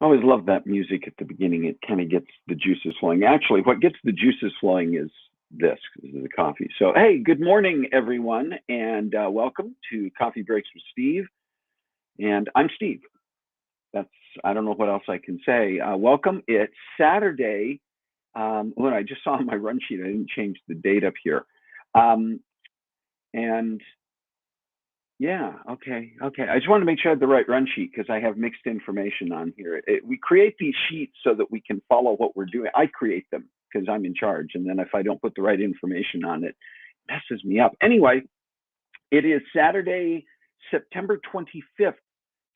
always love that music at the beginning. It kind of gets the juices flowing. Actually, what gets the juices flowing is this is the coffee. So, hey, good morning, everyone, and welcome to Coffee Breaks with Steve. And I'm Steve. I don't know what else I can say. Welcome. It's Saturday. When I just saw on my run sheet, I didn't change the date up here. And yeah, okay. I just wanted to make sure I had the right run sheet because I have mixed information on here. We create these sheets so that we can follow what we're doing. I create them because I'm in charge. And then if I don't put the right information on it, it messes me up. Anyway, it is Saturday, September 25th,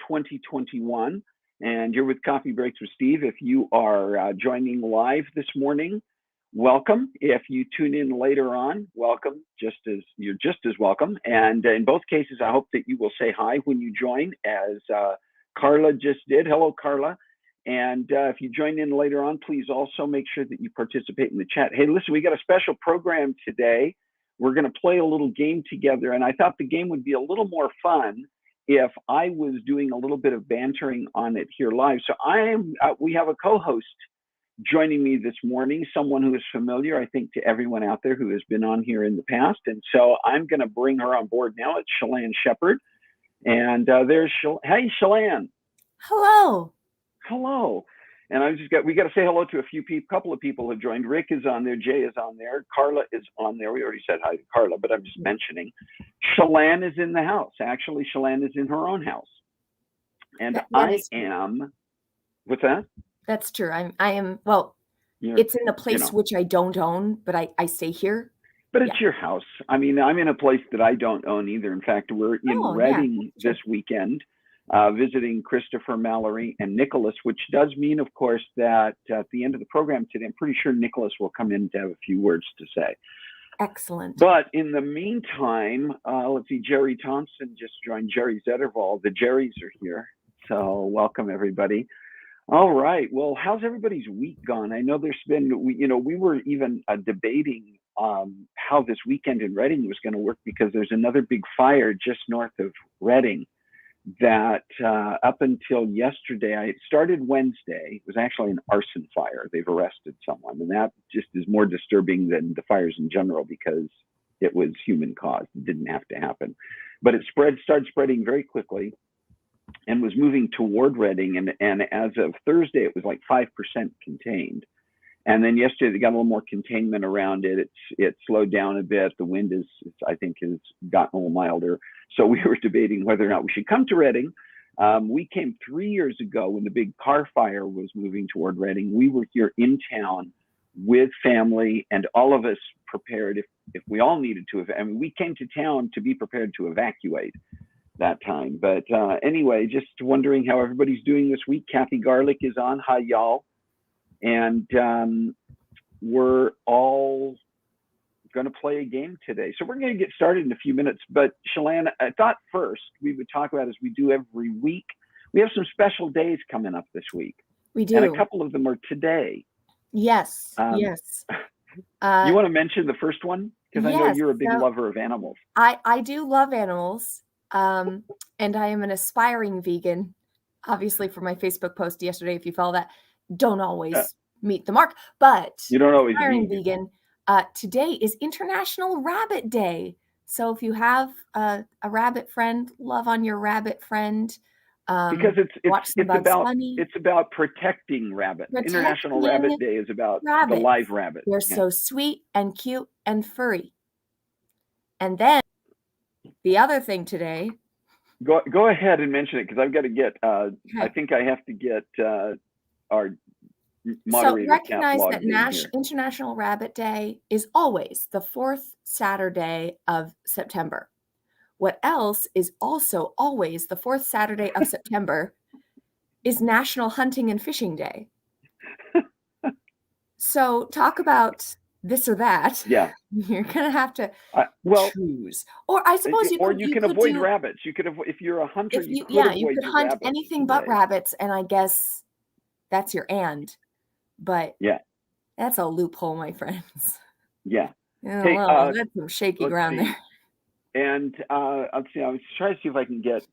2021. And you're with Coffee Breaks with Steve. If you are joining live this morning, welcome. If you tune in later on, welcome. You're just as welcome. And in both cases, I hope that you will say hi when you join, as Carla just did. Hello, Carla. And if you join in later on, please also make sure that you participate in the chat. Hey, listen, we got a special program today. We're going to play a little game together. And I thought the game would be a little more fun if I was doing a little bit of bantering on it here live. So we have a co-host joining me this morning, someone who is familiar, I think, to everyone out there who has been on here in the past. And so I'm going to bring her on board now. It's Shalane Shepard. And there's Hey, Shalane. Hello. Hello. And we got to say hello to a couple of people who joined. Rick is on there. Jay is on there. Carla is on there. We already said hi to Carla, but I'm just mentioning. Shalane is in the house. Actually, Shalane is in her own house. And I am, what's that? That's true. I am, well, it's in the place which I don't own, but I stay here. But it's your house. I mean, I'm in a place that I don't own either. In fact, we're in Reading this weekend, visiting Christopher, Mallory, and Nicholas, which does mean, of course, that at the end of the program today, I'm pretty sure Nicholas will come in to have a few words to say. Excellent. But in the meantime, let's see, Jerry Thompson just joined. Jerry Zettervall. The Jerrys are here. So welcome, everybody. All right. Well, how's everybody's week gone? I know there's been, we were even debating how this weekend in Reading was going to work, because there's another big fire just north of Reading that up until yesterday, it started Wednesday. It was actually an arson fire. They've arrested someone, and that just is more disturbing than the fires in general because it was human caused. It didn't have to happen, but it started spreading very quickly and was moving toward Reading. And as of Thursday, it was like 5% contained. And then yesterday, they got a little more containment around it. It slowed down a bit. The wind I think, has gotten a little milder. So we were debating whether or not we should come to Reading. We came 3 years ago when the big car fire was moving toward Reading. We were here in town with family, and all of us prepared if we all needed to. I mean, we came to town to be prepared to evacuate that time. But anyway, just wondering how everybody's doing this week. Kathy Garlick is on. Hi, y'all. And we're all going to play a game today. So we're going to get started in a few minutes. But Shalane, I thought first we would talk about, as we do every week, we have some special days coming up this week. We do. And a couple of them are today. Yes, yes. You want to mention the first one? Because I know you're a big lover of animals. I do love animals. And I am an aspiring vegan, obviously, for my Facebook post yesterday. If you follow that, don't always meet the mark, but you don't always aspiring vegan. Today is International Rabbit Day. So if you have a rabbit friend, love on your rabbit friend. Because it's about protecting rabbits. International Rabbit Day is about the live rabbit. They're so sweet and cute and furry. And then the other thing today. Go ahead and mention it, because I've got to get. I think I have to get our moderator. So recognize that International Rabbit Day is always the fourth Saturday of September. What else is also always the fourth Saturday of September is National Hunting and Fishing Day. So talk about this or that. Yeah, you're gonna have to choose. Or I suppose you can avoid rabbits. You could avoid, if you're a hunter. You could hunt anything but rabbits, and I guess that's your and. But that's a loophole, my friends. Yeah. Hey, that's some shaky ground there. And let's see, I was trying to see if I can get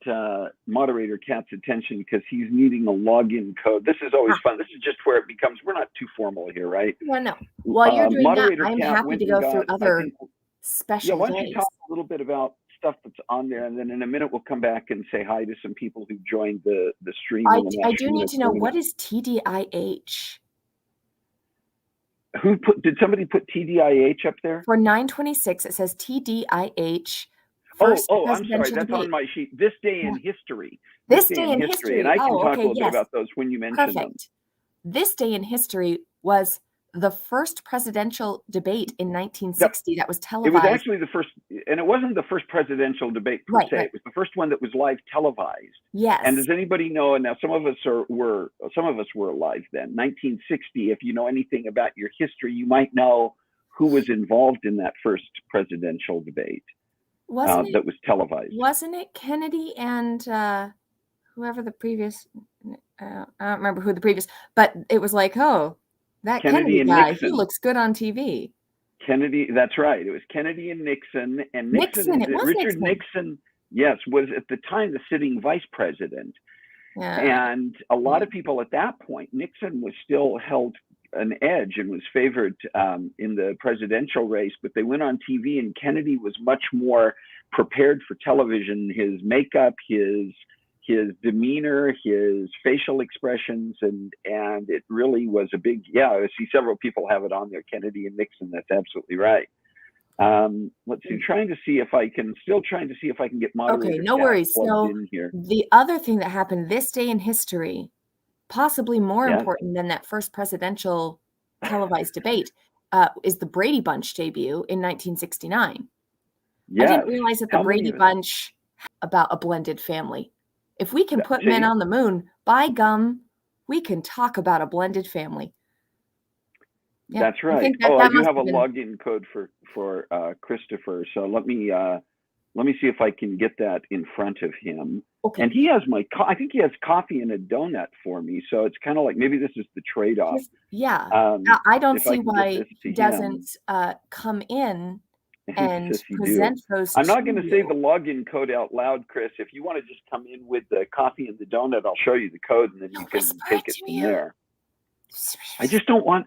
moderator Cat's attention because he's needing a login code. This is always fun. This is just where it becomes, we're not too formal here, right? Yeah, no. While you're doing that, I'm Cat happy to go through other yeah, special why don't you days. talk a little bit about stuff that's on there, and then in a minute we'll come back and say hi to some people who joined the stream. I do need to know, what is TDIH? Did somebody put TDIH up there? For 9/26, it says TDIH. I'm sorry, that's on my sheet. This day in history. This day in history. And I can talk a little bit about those when you mention them. This day in history was the first presidential debate in 1960 that was televised. It was actually the first, and it wasn't the first presidential debate per se. It was the first one that was live televised. Yes. And does anybody know? And now some of us were alive then. 1960. If you know anything about your history, you might know who was involved in that first presidential debate. That was televised. Wasn't it Kennedy and whoever the previous? I don't remember who the previous, but it was like, oh, that Kennedy guy, Nixon. He looks good on TV. Kennedy, that's right. It was Kennedy and Nixon. And Richard Nixon, yes, was at the time the sitting vice president. Yeah. And a lot of people at that point, Nixon was still held an edge and was favored in the presidential race, but they went on TV and Kennedy was much more prepared for television. His makeup, his demeanor, his facial expressions, and it really was a big, I see several people have it on there, Kennedy and Nixon. That's absolutely right. Let's see, trying to see if I can get moderator. Okay, no worries. So in here. The other thing that happened this day in history, possibly more important than that first presidential televised debate, is the Brady Bunch debut in 1969. Yes. I didn't realize that the Brady Bunch about a blended family. If we can put men on the moon, by gum, we can talk about a blended family. Yeah, that's right. I do have a login code for Christopher. So let me see if I can get that in front of him. Okay. And he has I think he has coffee and a donut for me. So it's kind of like, maybe this is the trade-off. Yeah. I don't see why he doesn't come in and present those. I'm not going to say the login code out loud, Chris. If you want to just come in with the coffee and the donut, I'll show you the code and then you can take it from there. I don't want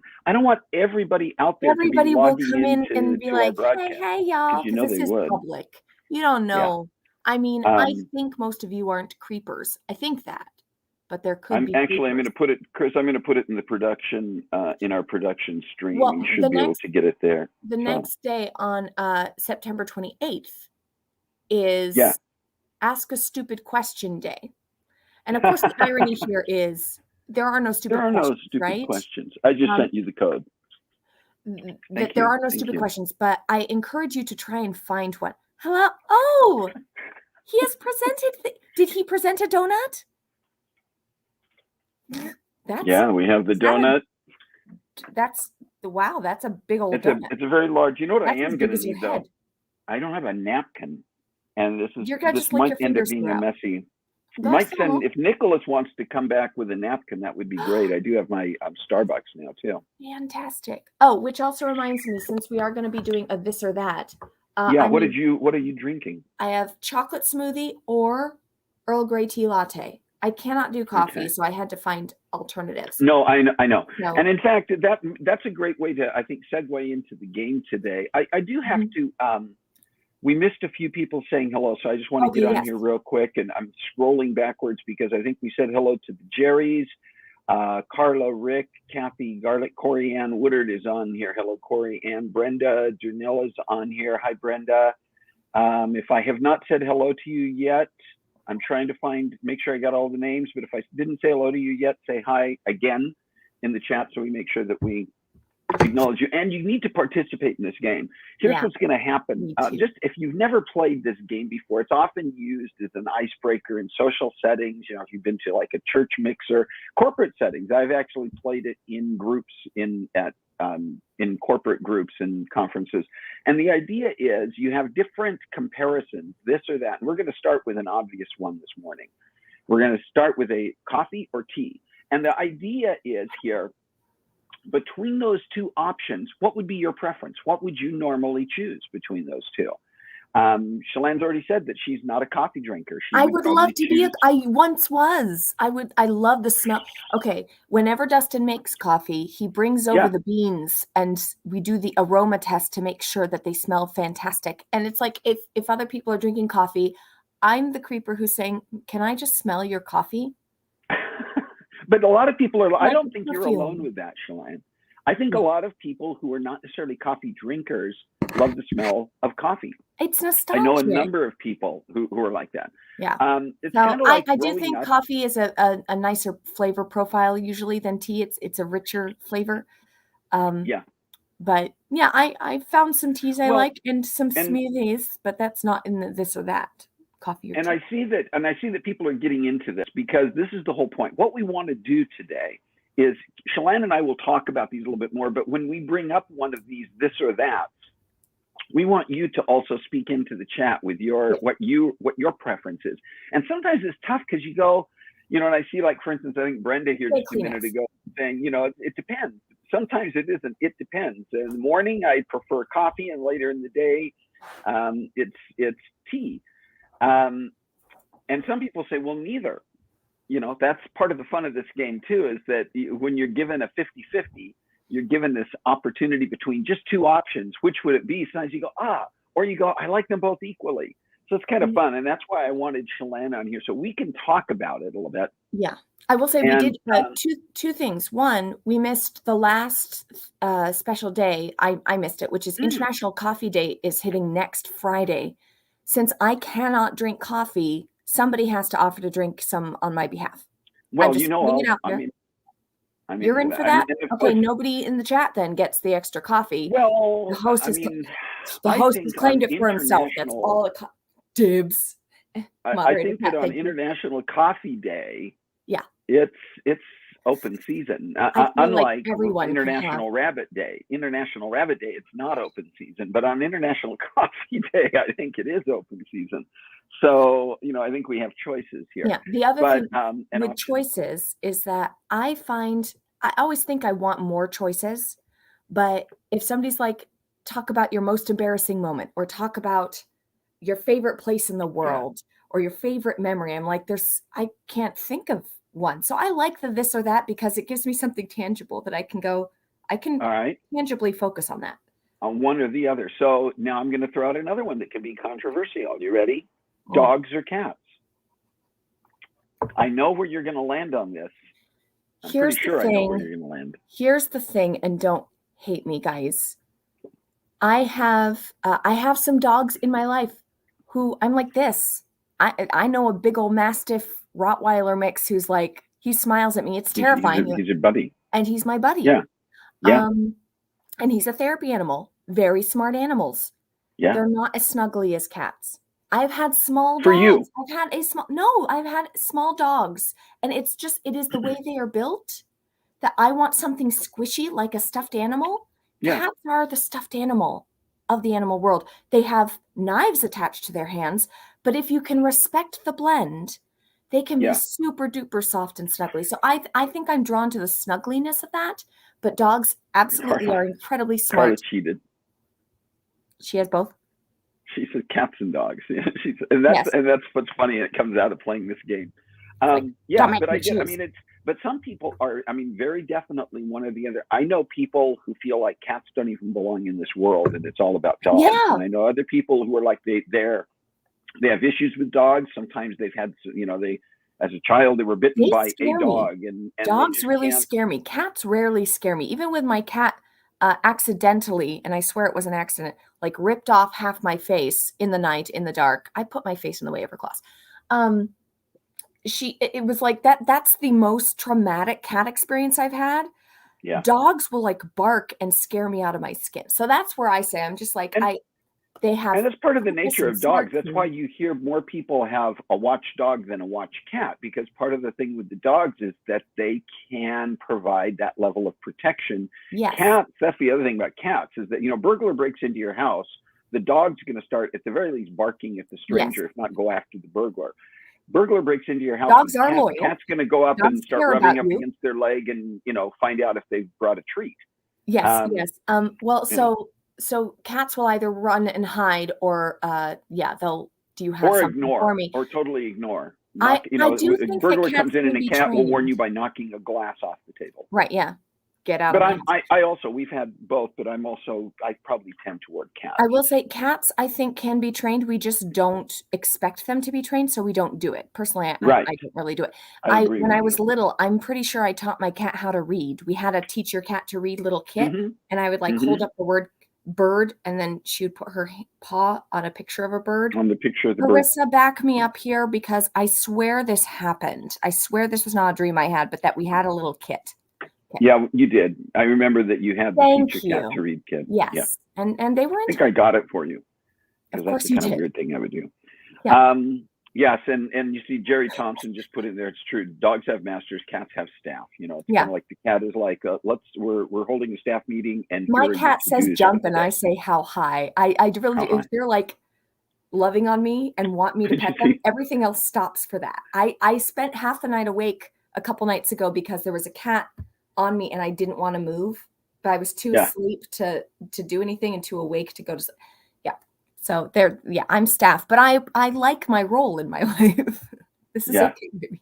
everybody out there. Everybody will come in and be like, hey, y'all, because this is public. You don't know. Yeah. I mean, I think most of you aren't creepers. I think that. But there could be. I'm going to put it, Chris, I'm going to put it in the production, in our production stream. Well, you should be able to get it there. The next day on September 28th is Ask a Stupid Question Day. And of course, the irony here is there are no stupid questions. I just sent you the code. There are no stupid questions, but I encourage you to try and find one. Hello? Oh, he has presented. Did he present a donut? We have the donut. That's a big old donut. It's a very large. You know what I am going to need though? I don't have a napkin, and this might end up being a messy. If Nicholas wants to come back with a napkin, that would be great. I do have my Starbucks now too. Fantastic. Oh, which also reminds me, since we are going to be doing a this or that. What are you drinking? I have chocolate smoothie or Earl Grey tea latte. I cannot do coffee, so I had to find alternatives. No, I know. No. And in fact, that's a great way to, I think, segue into the game today. I do have to, we missed a few people saying hello, so I just want to get on here real quick, and I'm scrolling backwards because I think we said hello to the Jerrys, Carla, Rick, Kathy, Garlic, Corey Ann Woodard is on here. Hello, Corey Ann. Brenda Janilla's on here. Hi, Brenda. If I have not said hello to you yet, I'm trying to make sure I got all the names, but if I didn't say hello to you yet, say hi again in the chat so we make sure that we acknowledge you. And you need to participate in this game. Here's what's going to happen. Just if you've never played this game before, it's often used as an icebreaker in social settings. You know, if you've been to like a church mixer, corporate settings. I've actually played it in groups in corporate groups and conferences. And the idea is you have different comparisons, this or that. And we're going to start with an obvious one this morning. We're going to start with a coffee or tea. And the idea is here, between those two options, what would be your preference? What would you normally choose between those two? Shalann's already said that she's not a coffee drinker. I would love to be. I once was. I love the smell. Okay, whenever Dustin makes coffee, he brings over the beans, and we do the aroma test to make sure that they smell fantastic. And it's like if other people are drinking coffee, I'm the creeper who's saying, "Can I just smell your coffee?" But a lot of people are. I don't think you're alone with that, Shalann. I think a lot of people who are not necessarily coffee drinkers love the smell of coffee. It's nostalgic. I know a number of people who are like that. Yeah. It's so kind of like I do think coffee is a nicer flavor profile usually than tea. It's a richer flavor. Yeah. But yeah, I found some teas I like and some smoothies, but that's not in the this or that coffee or and tea. I see that people are getting into this because this is the whole point. What we want to do today is Shalann and I will talk about these a little bit more, but when we bring up one of these this or that, we want you to also speak into the chat with what your preference is. And sometimes it's tough because you go, and I see, like, for instance, I think Brenda here just a minute ago saying, it depends. Sometimes it isn't. It depends. In the morning, I prefer coffee, and later in the day, it's tea. And some people say, well, neither. That's part of the fun of this game too, is that when you're given a 50-50, you're given this opportunity between just two options. Which would it be? Sometimes you go, or you go, I like them both equally. So it's kind of fun. And that's why I wanted Shalann on here so we can talk about it a little bit. Yeah. I will say we did two things. One, we missed the last special day. I missed it, which is International Coffee Day is hitting next Friday. Since I cannot drink coffee, somebody has to offer to drink some on my behalf. Well, you're in for that? Okay, nobody in the chat then gets the extra coffee. Well, the host has claimed it for himself. That's all dibs. I think that on International Coffee Day, it's open season. Unlike International Rabbit Day. International Rabbit Day, it's not open season. But on International Coffee Day, I think it is open season. So, I think we have choices here. Yeah. The other thing with choices is that I always think I want more choices. But if somebody's like, talk about your most embarrassing moment or talk about your favorite place in the world or your favorite memory, I'm like, I can't think of one. So I like the this or that because it gives me something tangible that I can tangibly focus on that. On one or the other. So now I'm going to throw out another one that can be controversial. You ready? Dogs or cats? I know where you're going to land on this. I know where you're going to land. Here's the thing, and don't hate me, guys. I have some dogs in my life who I'm like this. I know a big old Mastiff Rottweiler mix who's like, he smiles at me. It's terrifying. He's your buddy. And he's my buddy. Yeah. And he's a therapy animal. Very smart animals. Yeah. They're not as snuggly as cats. I've had small dogs. For you. I've had small dogs. And it is the way they are built that I want something squishy like a stuffed animal. Yeah. Cats are the stuffed animal of the animal world. They have knives attached to their hands, but if you can respect the blend, they can be super duper soft and snuggly. So I think I'm drawn to the snuggliness of that, but dogs absolutely are incredibly smart. Carla cheated. She has both. She said cats and dogs. And that's what's funny. It comes out of playing this game. But some people are, very definitely one or the other. I know people who feel like cats don't even belong in this world and it's all about dogs. Yeah. And I know other people who are like, they have issues with dogs. Sometimes they've had, as a child, they were bitten by a dog. And dogs really scare me. Cats rarely scare me. Even with my cat accidentally, and I swear it was an accident, like ripped off half my face in the night in the dark. I put my face in the way of her claws. It was like that. That's the most traumatic cat experience I've had. Yeah. Dogs will like bark and scare me out of my skin. So that's where I say, I'm just like, and that's part of the nature of dogs. That's why you hear more people have a watch dog than a watch cat, because part of the thing with the dogs is that they can provide that level of protection. Yes. Cats, that's the other thing about cats, is that, burglar breaks into your house, the dog's going to start at the very least barking at the stranger, if not go after the burglar. Burglar breaks into your house. Dogs are loyal. Cat's going to go up and start rubbing up against their leg and, find out if they've brought a treat. Yes, yes. So So cats will either run and hide, or do you have Or something for ignore, me? or totally ignore. I do A think that burglar cats comes in can and a be cat will warn trained. you by knocking a glass off the table. Right, yeah. Get out But of my house. I also, we've had both, but I probably tend toward cats. I will say cats, I think, can be trained. We just don't expect them to be trained, so we don't do it. Personally, I Right. don't really do it. I agree When with I was you. little, I'm pretty sure I taught my cat how to read. We had a teach your cat to read little kit, Mm-hmm. and I would like Mm-hmm. hold up the word bird, and then she would put her paw on a picture of a bird. On the picture of the bird. Marissa, back me up here, because I swear this happened. I swear this was not a dream I had, but that we had a little kit. Yeah, you did. I remember that you had the Thank teach your cat you. to read kid. Yes. Yeah. And they were I into think I it. got it for you. Of Because course that's the you kind of did. weird thing I would do. Yeah. Yes, and you see Jerry Thompson just put in there. It's true. Dogs have masters. Cats have staff. You know, it's kind of like the cat is like, we're holding a staff meeting, and My here are cat your says to-dos jump, for the and I day. say how high. I really How do. high? If they're like loving on me and want me to pet them, everything else stops for that. I spent half the night awake a couple nights ago because there was a cat on me and I didn't want to move, but I was too asleep to do anything and too awake to go to sleep. Yeah. So I'm staff, but I like my role in my life. This is okay, baby.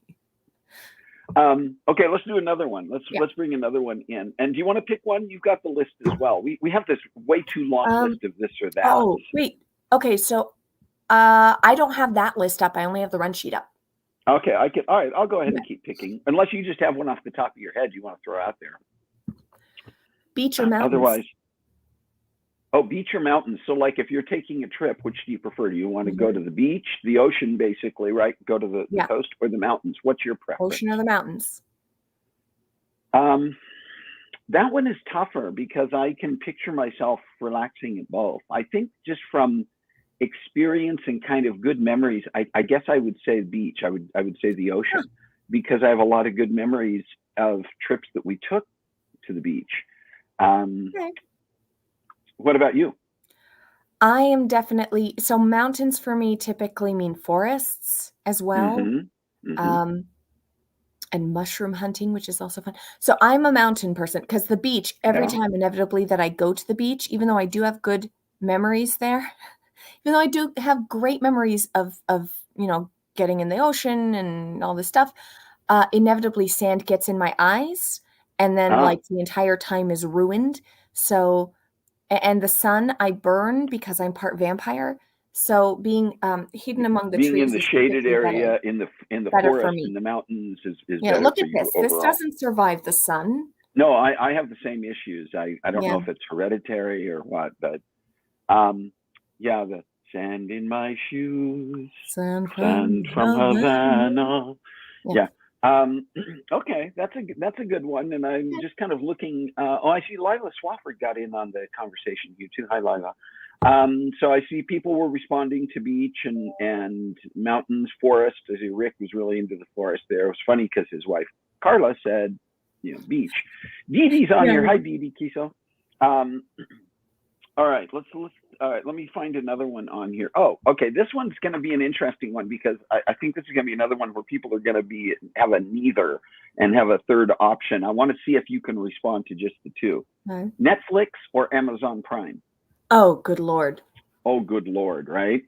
Okay, let's do another one. Let's bring another one in. And do you want to pick one? You've got the list as well. We have this way too long list of this or that. Oh, wait. Okay, so I don't have that list up. I only have the run sheet up. Okay, all right, I'll go ahead and keep picking. Unless you just have one off the top of your head you want to throw out there. Beach or mountains? Otherwise, beach or mountains. So like if you're taking a trip, which do you prefer? Do you want to go to the beach, the ocean, basically, right? Go to the coast, or the mountains? What's your preference? Ocean or the mountains? That one is tougher because I can picture myself relaxing at both. I think just from experience and kind of good memories, I guess I would say beach. I would say the ocean, because I have a lot of good memories of trips that we took to the beach. Okay. What about you? I am definitely, so mountains for me typically mean forests as well. Mm-hmm. Mm-hmm. And mushroom hunting, which is also fun. So I'm a mountain person, because the beach, every time inevitably that I go to the beach, even though I do have good memories there, even though I do have great memories of getting in the ocean and all this stuff, inevitably sand gets in my eyes, and then like the entire time is ruined. So, and the sun, I burn because I'm part vampire. So being hidden among the trees, being in the shaded area, in the forest, in the mountains is better look for at you this. overall. This doesn't survive the sun. No, I have the same issues. I don't know if it's hereditary or what, but the sand in my shoes, sand from Havana. Yeah. Okay, that's a good one. And I'm just kind of looking. I see Lila Swafford got in on the conversation. You too. Hi, Lila. So I see people were responding to beach and mountains, forest. I see Rick was really into the forest there. It was funny because his wife Carla said, beach. Dee Dee's on here. Hi, Dee Dee Kiso. All right, let me find another one on here. Oh, okay. This one's going to be an interesting one, because I think this is going to be another one where people are going to have a neither and have a third option. I want to see if you can respond to just the two. Okay. Netflix or Amazon Prime? Oh, good Lord. Oh, good Lord, right?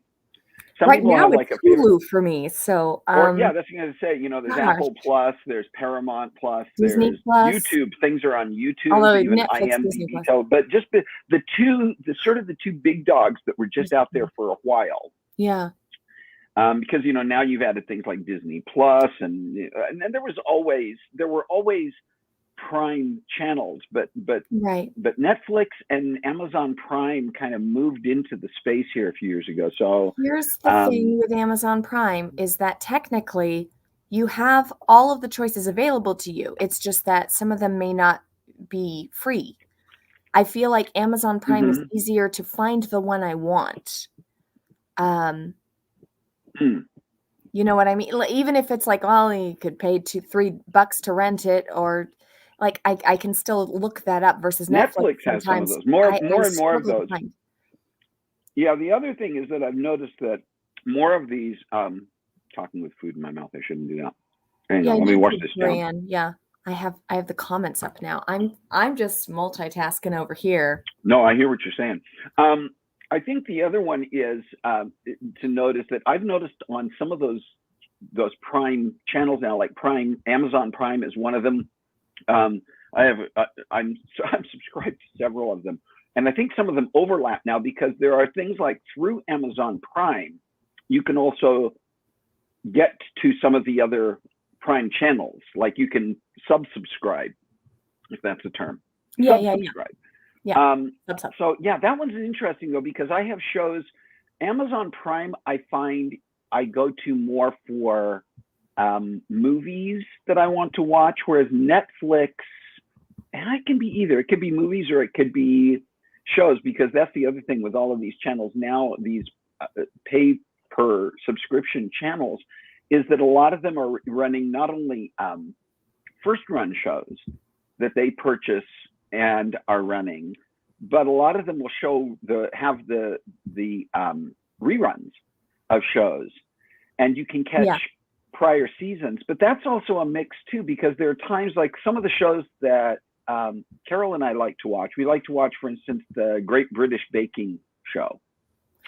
Right now it's Hulu for me. So, that's what I was going to say. There's Apple Plus, there's Paramount Plus, Disney there's Plus. YouTube. Things are on YouTube, although even Netflix, IMDb. But just the two big dogs that were just out there for a while. Yeah. Because now you've added things like Disney Plus, and then there were always Prime channels, but Netflix and Amazon Prime kind of moved into the space here a few years ago. So here's the thing with Amazon Prime is that technically you have all of the choices available to you. It's just that some of them may not be free. I feel like Amazon Prime is easier to find the one I want. You know what I mean? Even if it's like, you could pay $2-3 to rent it, or like I can still look that up versus Netflix has some of those. More and more of those. Yeah, the other thing is that I've noticed that more of these talking with food in my mouth, I shouldn't do that. Hang on, let me wash this down. Yeah. I have the comments up now. I'm just multitasking over here. No, I hear what you're saying. I think the other one is to notice that I've noticed on some of those Prime channels now, like Prime, Amazon Prime is one of them. I'm subscribed to several of them, and I think some of them overlap now because there are things like through Amazon Prime, you can also get to some of the other Prime channels, like you can subscribe, if that's a term. Yeah, subscribe. Yeah. So yeah, that one's interesting though, because I have shows, Amazon Prime, I find I go to more for movies that I want to watch, whereas Netflix, and it can be either. It could be movies or it could be shows, because that's the other thing with all of these channels now, these pay per subscription channels, is that a lot of them are running not only first run shows that they purchase and are running, but a lot of them will have the reruns of shows, and you can catch prior seasons. But that's also a mix too, because there are times like some of the shows that Carol and I like to watch. We like to watch, for instance, the Great British Baking Show,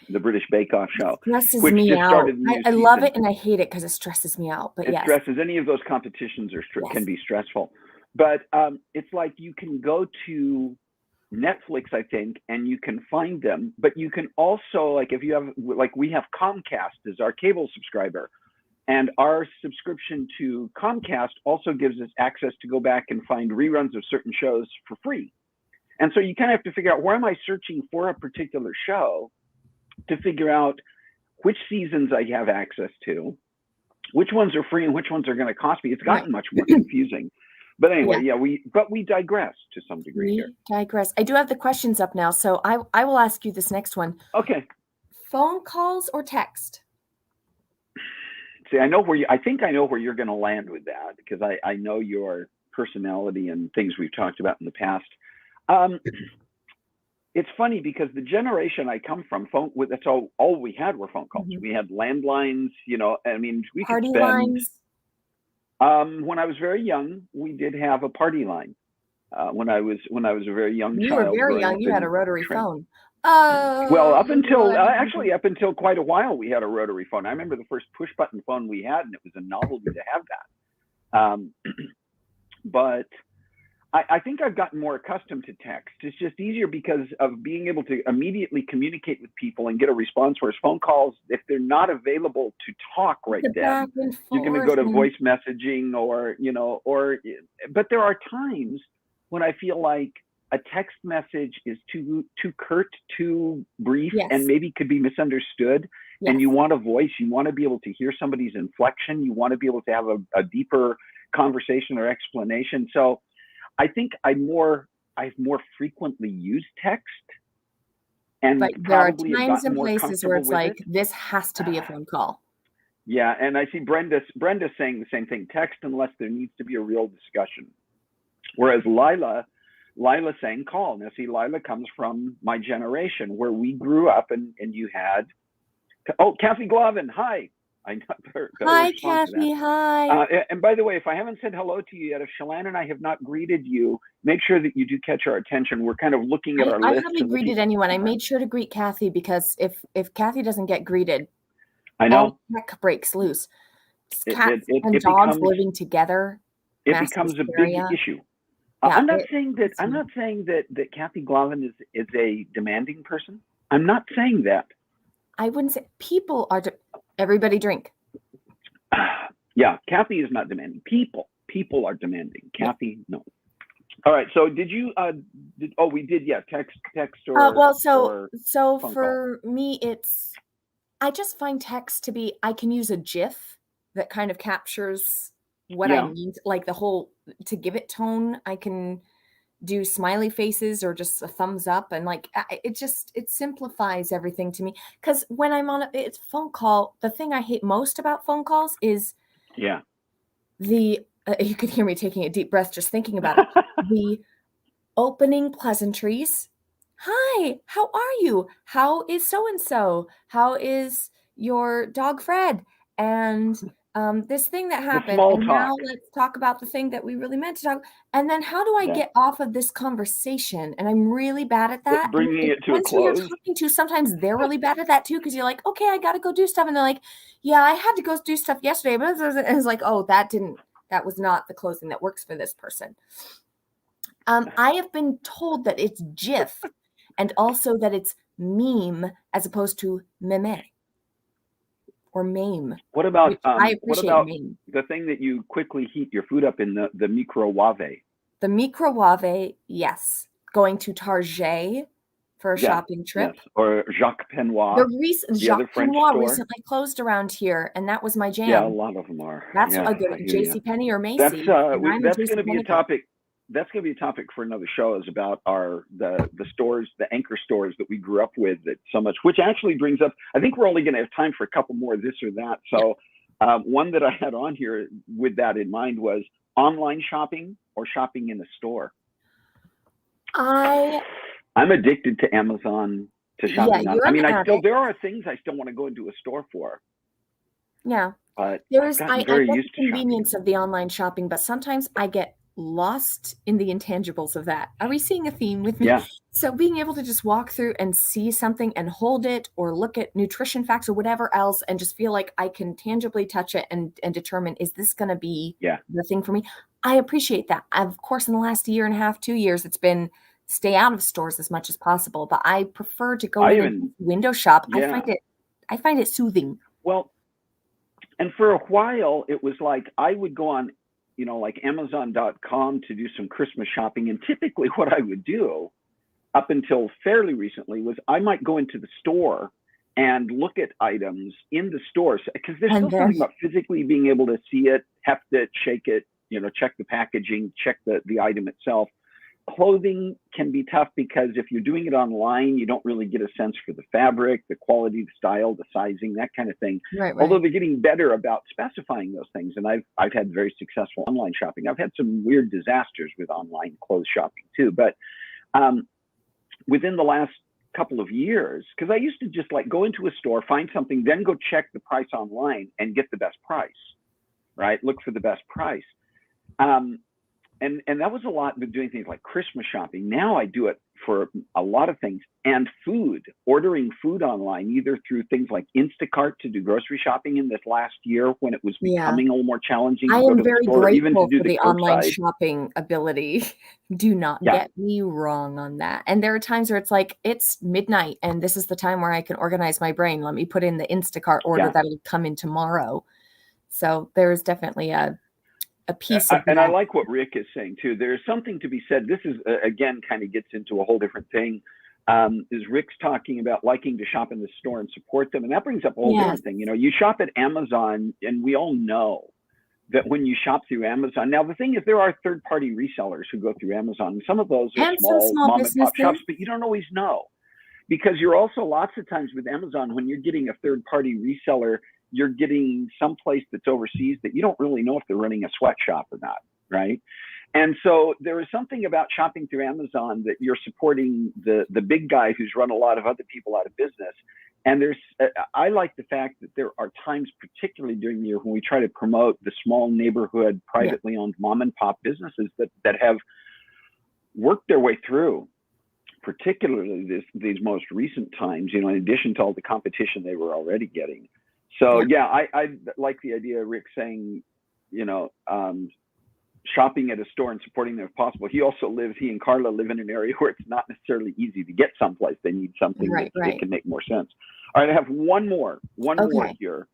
the British Bake Off show. It stresses me out. I love it and I hate it because it stresses me out. But it stresses. Any of those competitions can be stressful. But it's like you can go to Netflix, I think, and you can find them. But you can also, like, if you have, like, we have Comcast as our cable subscriber, and our subscription to Comcast also gives us access to go back and find reruns of certain shows for free. And so you kind of have to figure out, where am I searching for a particular show, to figure out which seasons I have access to, which ones are free and which ones are going to cost me. It's gotten much more confusing. But anyway, we digress to some degree here. Digress. I do have the questions up now, so I will ask you this next one. Okay. Phone calls or text? See, I think I know where you're going to land with that, because I know your personality and things we've talked about in the past. It's funny because the generation I come from, that's all we had were phone calls. We had landlines, I mean, we party could spend, lines. When I was very young, we did have a party line. When I was a very young child. You were very young. You had a rotary phone. Well, up until quite a while, we had a rotary phone. I remember the first push button phone we had, and it was a novelty to have that. But I think I've gotten more accustomed to text. It's just easier because of being able to immediately communicate with people and get a response, whereas phone calls, if they're not available to talk right then, you're going to go to voice messaging but there are times when I feel like a text message is too curt, too brief, and maybe could be misunderstood. And you want a voice, you want to be able to hear somebody's inflection, you want to be able to have a deeper conversation or explanation. So I think I've more frequently used text, and but there are times and places where it's like, this has to be a phone call. Yeah, and I see Brenda saying the same thing: text unless there needs to be a real discussion. Whereas Lila saying call. Now, see, Lila comes from my generation where we grew up, and you had, Kathy Glavin, hi. Hi, Kathy. Hi. And by the way, if I haven't said hello to you yet, if Shalane and I have not greeted you, make sure that you do catch our attention. We're kind of looking at our list. I haven't greeted anyone. I made sure to greet Kathy, because if Kathy doesn't get greeted, I know, all heck breaks loose. Cats and dogs living together. It becomes a big issue. I'm not saying that Kathy Glavin is a demanding person. I'm not saying that. I wouldn't say people are. Everybody drink. Yeah, Kathy is not demanding. People are demanding. Kathy, no. All right. So did you? We did. Yeah, text or. So for me, I just find text to be. I can use a GIF that kind of captures what I need, like the whole, to give it tone. I can do smiley faces or just a thumbs up, and like it simplifies everything to me, because when I'm on it's phone call, the thing I hate most about phone calls is the you could hear me taking a deep breath just thinking about it. The opening pleasantries. Hi, how are you? How is so and so? How is your dog Fred? And this thing that happened, small and talk. now let's talk about the thing that we really meant to talk. And then how do I get off of this conversation? And I'm really bad at that. Bringing it to a close. Who you're talking to, sometimes they're really bad at that too, because you're like, okay, I got to go do stuff, and they're like, yeah, I had to go do stuff yesterday, but it's like, oh, that was not the closing that works for this person. I have been told that it's GIF, and also that it's meme as opposed to meme. Or meme. What about meme. The thing that you quickly heat your food up in, the microwave? The microwave, yes. Going to Target for a shopping trip. Yes. Or Jacques Penoir. Jacques Penoir recently closed around here, and that was my jam. Yeah, a lot of them are. That's a good JCPenney or Macy. That's going to be a topic. That's going to be a topic for another show, is about the stores, the anchor stores that we grew up with that so much, which actually brings up, I think we're only going to have time for a couple more of this or that. So one that I had on here with that in mind was online shopping or shopping in a store. I'm addicted to Amazon, to shopping. There are things I still want to go into a store for. Yeah. But I get the convenience of the online shopping, but sometimes I get lost in the intangibles of that. Are we seeing a theme with me? Yeah. So being able to just walk through and see something and hold it, or look at nutrition facts or whatever else, and just feel like I can tangibly touch it and determine, is this going to be the thing for me? I appreciate that. Of course, in the last year and a half, 2 years, it's been stay out of stores as much as possible, but I prefer to go in and window shop. Yeah. I find it soothing. Well, and for a while it was like I would go on, like Amazon.com to do some Christmas shopping. And typically what I would do up until fairly recently was I might go into the store and look at items in the store, because there's still something about physically being able to see it, heft it, shake it, check the packaging, check the item itself. Clothing can be tough because if you're doing it online, you don't really get a sense for the fabric, the quality, the style, the sizing, that kind of thing. Right. Although they're getting better about specifying those things. And I've had very successful online shopping. I've had some weird disasters with online clothes shopping too. But within the last couple of years, because I used to just like go into a store, find something, then go check the price online and get the best price, right? Look for the best price. And that was a lot with doing things like Christmas shopping. Now I do it for a lot of things, and ordering food online, either through things like Instacart to do grocery shopping in this last year when it was becoming a little more challenging. I am very grateful for the online shopping ability. Do not get me wrong on that. And there are times where it's like, it's midnight and this is the time where I can organize my brain. Let me put in the Instacart order that'll come in tomorrow. So there's definitely a piece of and I like what Rick is saying too. There's something to be said. This is again kind of gets into a whole different thing. Is Rick's talking about liking to shop in the store and support them, and that brings up a whole different thing. You shop at Amazon, and we all know that when you shop through Amazon. Now the thing is, there are third-party resellers who go through Amazon, and some of those are small mom and pop shops, but you don't always know, because you're also lots of times with Amazon, when you're getting a third-party reseller, you're getting someplace that's overseas that you don't really know if they're running a sweatshop or not, right? And so there is something about shopping through Amazon that you're supporting the big guy who's run a lot of other people out of business. And I like the fact that there are times, particularly during the year, when we try to promote the small neighborhood, privately owned mom and pop businesses that have worked their way through, particularly these most recent times, in addition to all the competition they were already getting. So I like the idea of Rick saying, shopping at a store and supporting them if possible. He and Carla live in an area where it's not necessarily easy to get someplace. They need something that can make more sense. All right, I have one more here.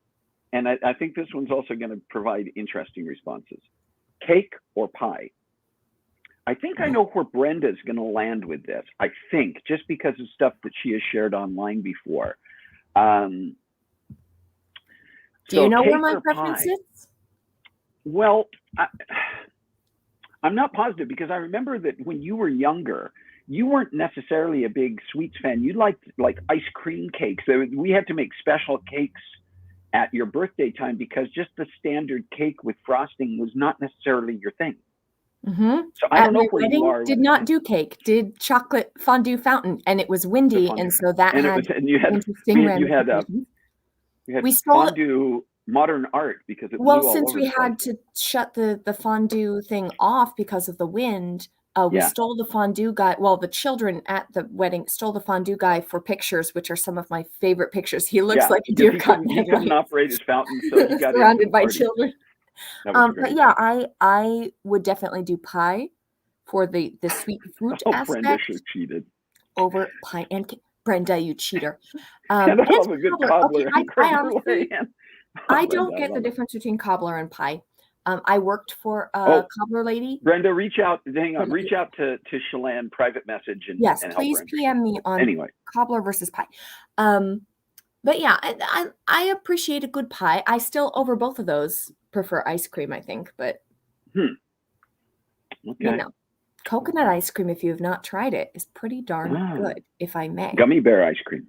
And I think this one's also going to provide interesting responses. Cake or pie? I think I know where Brenda's going to land with this. I think, just because of stuff that she has shared online before. Do you know where my preference is? Well, I'm not positive, because I remember that when you were younger, you weren't necessarily a big sweets fan. You liked like ice cream cakes. We had to make special cakes at your birthday time because just the standard cake with frosting was not necessarily your thing. Mm-hmm. So I don't know where you are. Did not do cake. Did chocolate fondue fountain, and it was windy, and so that had interesting ramifications. You had fondue modern art because it Well, blew all since over we the had place. to shut the fondue thing off because of the wind, we Yeah. stole the fondue guy. Well, the children at the wedding stole the fondue guy for pictures, which are some of my favorite pictures. He looks like a because deer he caught in couldn't headlights. operate his fountain, so he got into Surrounded the by party. children. That was But great. yeah, I would definitely do pie for the sweet fruit Brenda aspect sure cheated. over pie and Brenda, you cheater. And I love a good cobbler Okay, and I creme honestly, brulee. I Brenda, don't I get the love it. difference between cobbler and pie. I worked for a cobbler lady. Brenda, reach out. Hang on. Reach out to Shalane, private message, and Yes, and please help her PM me on anyway. cobbler versus pie. But yeah, I appreciate a good pie. I still, over both of those, prefer ice cream, I think. But Okay. you know, coconut ice cream, if you have not tried it, is pretty darn good, if I may. Gummy bear ice cream.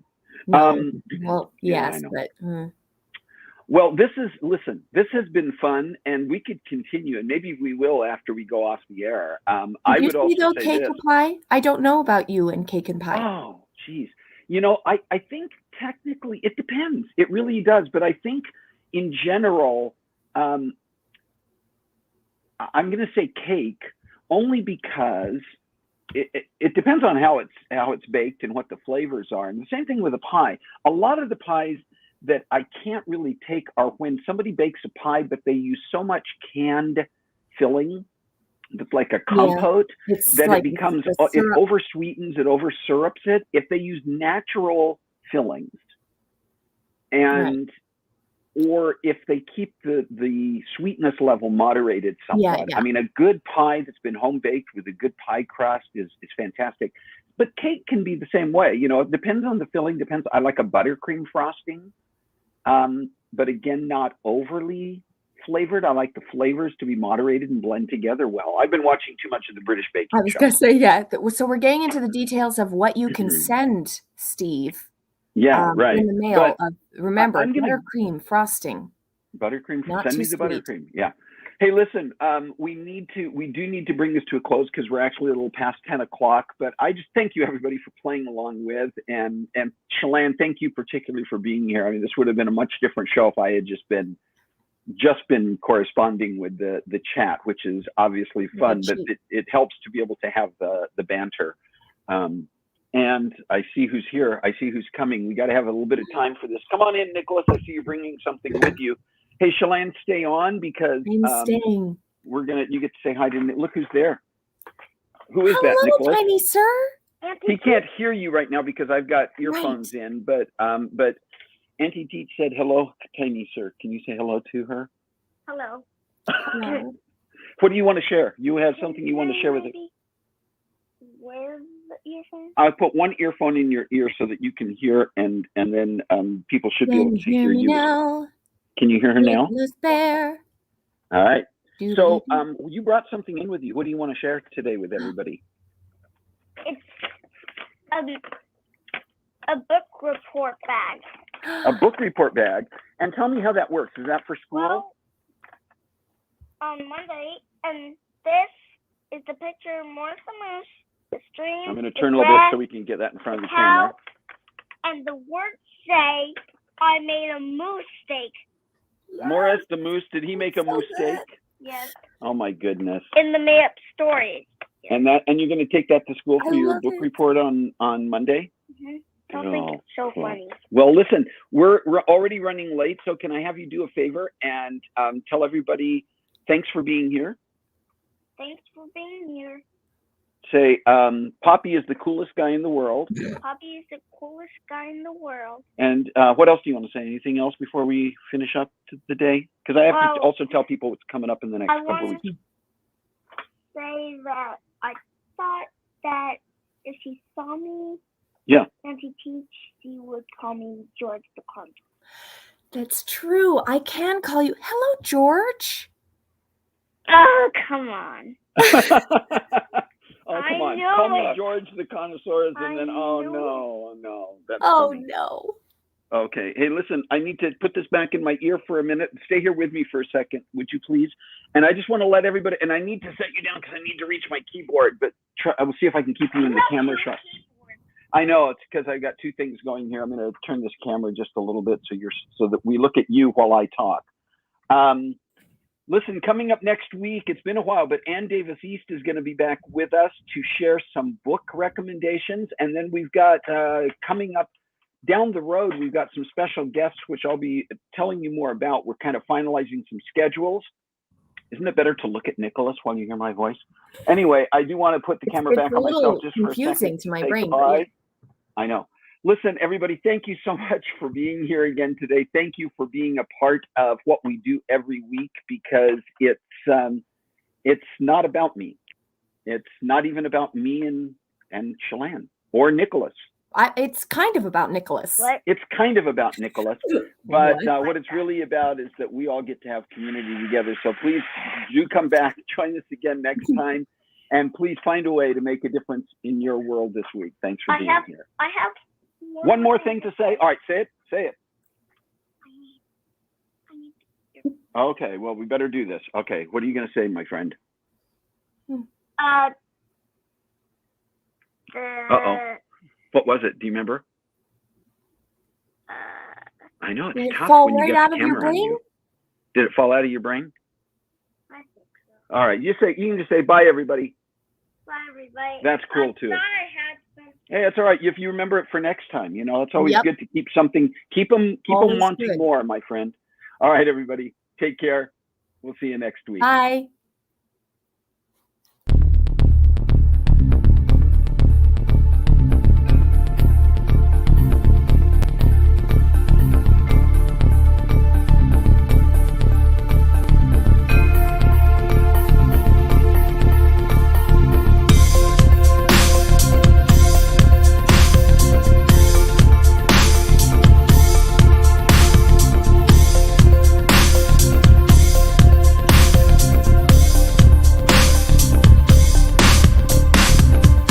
No, well, yeah, yes, I know. but well, this has been fun, and we could continue, and maybe we will after we go off the air. I would also say cake this. or pie? I don't know about you and cake and pie. Oh, geez. You know, I think technically it depends. It really does. But I think in general, I'm going to say cake only because it depends on how it's baked and what the flavors are. And the same thing with a pie. A lot of the pies that I can't really take are when somebody bakes a pie, but they use so much canned filling that's like a compote that like it becomes, it oversweetens, it over syrups it. If they use natural fillings and, or if they keep the sweetness level moderated somewhat. I mean, a good pie that's been home baked with a good pie crust is fantastic. But cake can be the same way. You know, it depends on the filling, depends. I like a buttercream frosting, but again, not overly flavored. I like the flavors to be moderated and blend together well. I've been watching too much of the British Baking Show. I was going to say, yeah. So we're getting into the details of what you can send, Steve. Yeah, right. In the mail. Remember, buttercream frosting. Buttercream. Send me the buttercream. Yeah. Hey, listen. We do need to bring this to a close because we're actually a little past 10 o'clock. But I just thank you everybody for playing along with, and Shalane, thank you particularly for being here. I mean, this would have been a much different show if I had just been corresponding with the chat, which is obviously fun, but it helps to be able to have the banter. And I see who's here. I see who's coming. We got to have a little bit of time for this. Come on in, Nicholas. I see you bringing something with you. Hey, Shalane, stay on because I'm staying. You get to say hi to Nick. Look who's there. Who is that, Nicholas? Hello, tiny sir. He can't hear you right now because I've got earphones in, but Auntie Teach said hello, tiny sir. Can you say hello to her? Hello. Hello. What do you want to share? You have something you want to share with us? Where's the earphone? I'll put one earphone in your ear so that you can hear, and then people should be able to hear you. Now? Can you hear her now? Bear. All right. So you brought something in with you. What do you want to share today with everybody? It's a book report bag. A book report bag. And tell me how that works. Is that for school? Well, on Monday, and this is the picture of Morris the Moose, the stream. I'm going to turn a little bit so we can get that in front of the camera. And the words say, I made a moose steak. Yes. Morris the Moose, did he make a moose steak? Yes. Oh my goodness. In the made-up story. Yes. And you're going to take that to school for your book report on Monday? Mm-hmm. I don't think it's so funny. Well, listen, we're already running late, so can I have you do a favor and tell everybody thanks for being here? Thanks for being here. Say, Poppy is the coolest guy in the world. Poppy is the coolest guy in the world. And what else do you want to say? Anything else before we finish up the day? Because I have to also tell people what's coming up in the next couple of weeks. Say that I thought that if she saw me, Auntie Teach, she would call me George the Consul. That's true. I can call you. Hello, George. Oh, come on. Oh, come on. Call me George the Connosaurus, and then, no. That's funny. No. Okay. Hey, listen, I need to put this back in my ear for a minute. Stay here with me for a second, would you please? And I just want to let everybody, and I need to set you down because I need to reach my keyboard, but I will see if I can keep you in the camera shot. I know it's because I've got two things going here. I'm going to turn this camera just a little bit so that we look at you while I talk. Listen, coming up next week, it's been a while, but Ann Davis East is going to be back with us to share some book recommendations. And then we've got coming up down the road, we've got some special guests, which I'll be telling you more about. We're kind of finalizing some schedules. Isn't it better to look at Nicholas while you hear my voice? Anyway, I do want to put the camera back on myself just for a second. Confusing to my brain. Yeah. I know. Listen, everybody, thank you so much for being here again today. Thank you for being a part of what we do every week, because it's not about me. It's not even about me and Shalane or Nicholas. It's kind of about Nicholas. What? It's kind of about Nicholas, but what it's really about is that we all get to have community together. So please do come back, join us again next time, and please find a way to make a difference in your world this week. Thanks for being here. I have one more thing to say. All right, say it. Say it. Okay, well, we better do this. Okay, what are you going to say, my friend? Uh-oh. What was it? Do you remember? I know it's tough when you get the camera on you. Did it fall out of your brain? I think so. All right, you can just say bye, everybody. Bye, everybody. That's cool too. I thought I had something. Hey, it's all right if you remember it for next time. You know, it's always good to keep something. Keep them wanting more, my friend. All right, everybody, take care. We'll see you next week. Bye.